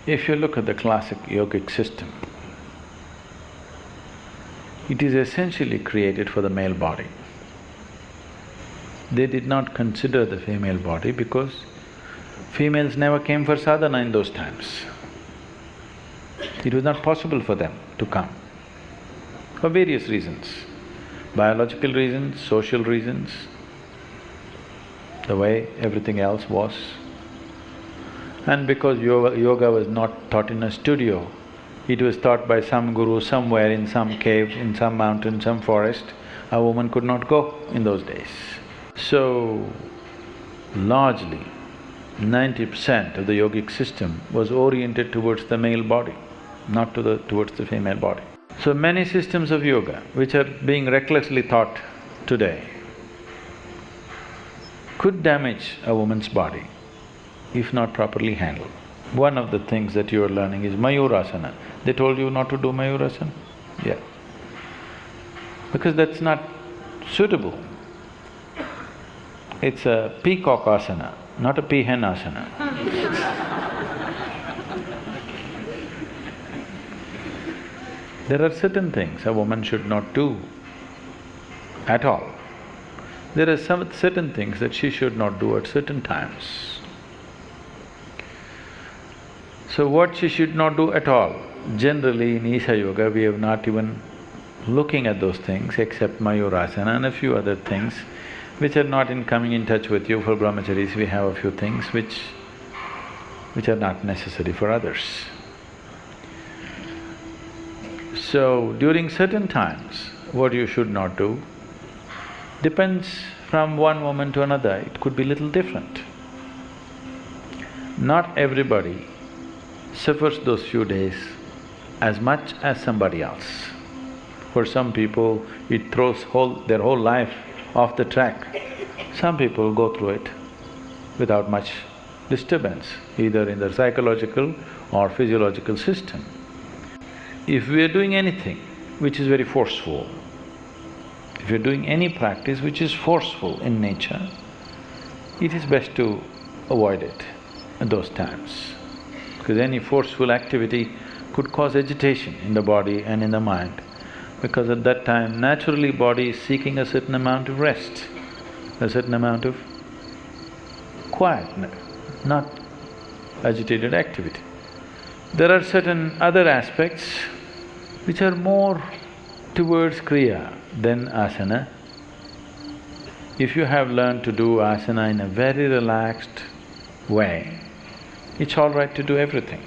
If you look at the classic yogic system, it is essentially created for the male body. They did not consider the female body because females never came for sadhana in those times. It was not possible for them to come, for various reasons, biological reasons, social reasons, the way everything else was. And because yoga was not taught in a studio, it was taught by some guru somewhere in some cave, in some mountain, some forest, a woman could not go in those days. So, largely, 90% of the yogic system was oriented towards the male body, not towards the female body. So many systems of yoga which are being recklessly taught today could damage a woman's body if not properly handled. One of the things that you are learning is Mayurasana. They told you not to do Mayurasana? Yeah. Because that's not suitable. It's a peacock asana, not a peahen asana. There are certain things a woman should not do at all. There are some certain things that she should not do at certain times. So what she should not do at all? Generally in Isha Yoga, we have not even looking at those things except Mayurasana and a few other things which are not in coming in touch with you. For brahmacharis, we have a few things which are not necessary for others. So, during certain times, what you should not do depends from one woman to another, it could be little different. Not everybody suffers those few days as much as somebody else. For some people, it throws their whole life off the track. Some people go through it without much disturbance, either in their psychological or physiological system. If we are doing anything which is very forceful, if you're doing any practice which is forceful in nature, it is best to avoid it at those times. Because any forceful activity could cause agitation in the body and in the mind, because at that time, naturally body is seeking a certain amount of rest, a certain amount of quiet, not agitated activity. There are certain other aspects which are more towards Kriya than asana. If you have learned to do asana in a very relaxed way, it's all right to do everything.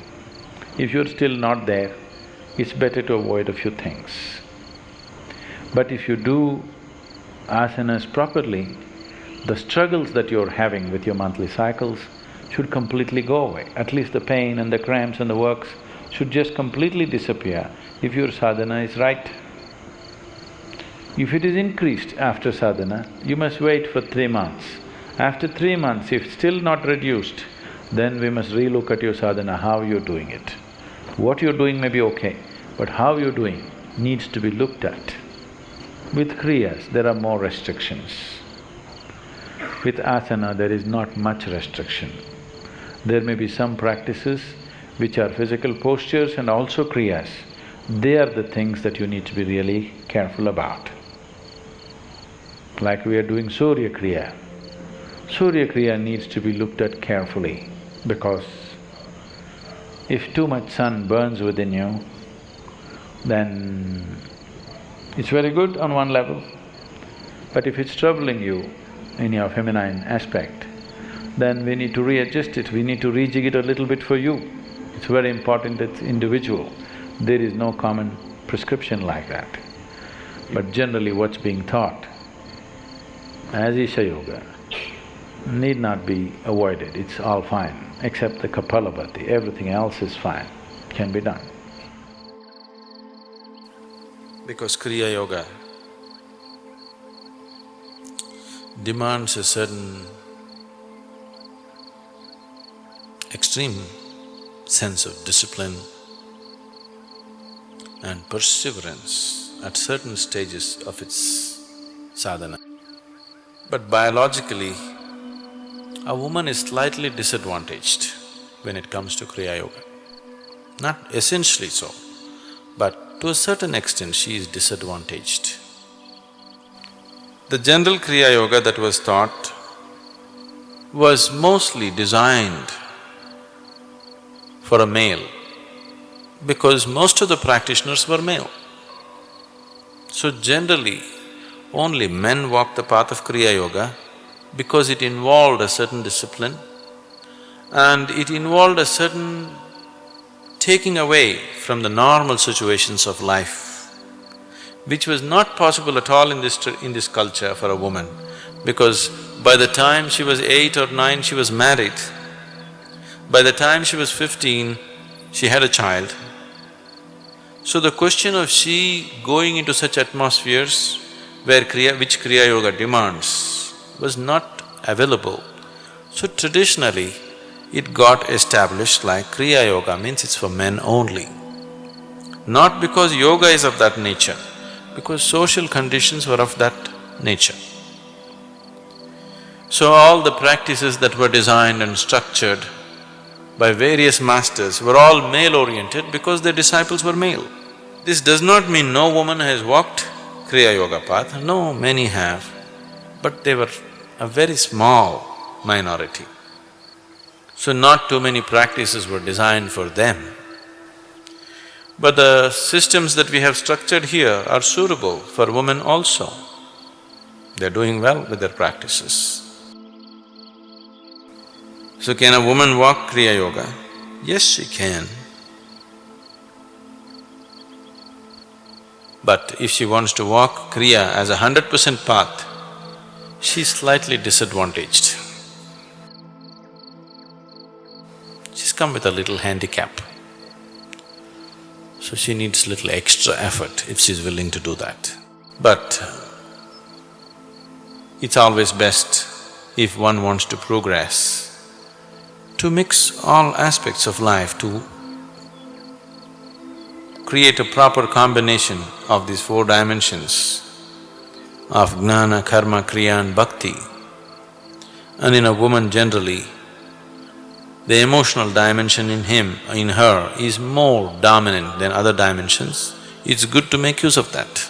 If you're still not there, it's better to avoid a few things. But if you do asanas properly, the struggles that you're having with your monthly cycles should completely go away. At least the pain and the cramps and the works should just completely disappear if your sadhana is right. If it is increased after sadhana, you must wait for 3 months. After 3 months, if still not reduced, then we must relook at your sadhana, how you're doing it. What you're doing may be okay, but how you're doing needs to be looked at. With kriyas, there are more restrictions. With asana, there is not much restriction. There may be some practices which are physical postures and also kriyas. They are the things that you need to be really careful about. Like we are doing Surya Kriya. Surya Kriya needs to be looked at carefully because if too much sun burns within you, then it's very good on one level. But if it's troubling you in your feminine aspect, then we need to readjust it, we need to rejig it a little bit for you. It's very important, it's individual. There is no common prescription like that. But generally what's being taught as Isha Yoga need not be avoided, it's all fine, except the Kapalabhati, everything else is fine, can be done. Because Kriya Yoga demands a certain extreme sense of discipline and perseverance at certain stages of its sadhana. But biologically, a woman is slightly disadvantaged when it comes to Kriya Yoga. not essentially so, but to a certain extent she is disadvantaged. The general Kriya Yoga that was taught was mostly designed for a male because most of the practitioners were male. So generally, only men walk the path of Kriya Yoga because it involved a certain discipline and it involved a certain taking away from the normal situations of life, which was not possible at all in this culture for a woman, because by the time she was 8 or 9, she was married. By the time she was 15, she had a child. So the question of she going into such atmospheres which Kriya Yoga demands was not available. So traditionally, it got established like Kriya Yoga means it's for men only. Not because yoga is of that nature, because social conditions were of that nature. So all the practices that were designed and structured by various masters were all male-oriented because their disciples were male. This does not mean no woman has walked Kriya Yoga path, no, many have, but they were a very small minority. So not too many practices were designed for them. But the systems that we have structured here are suitable for women also. They're doing well with their practices. So can a woman walk Kriya Yoga? Yes, she can. But if she wants to walk Kriya as 100% path, she's slightly disadvantaged. She's come with a little handicap. So she needs little extra effort if she's willing to do that. But it's always best if one wants to progress, to mix all aspects of life, to create a proper combination of these 4 dimensions of jnana, karma, kriya and bhakti. And in a woman generally, the emotional dimension in him, in her, is more dominant than other dimensions. It's good to make use of that.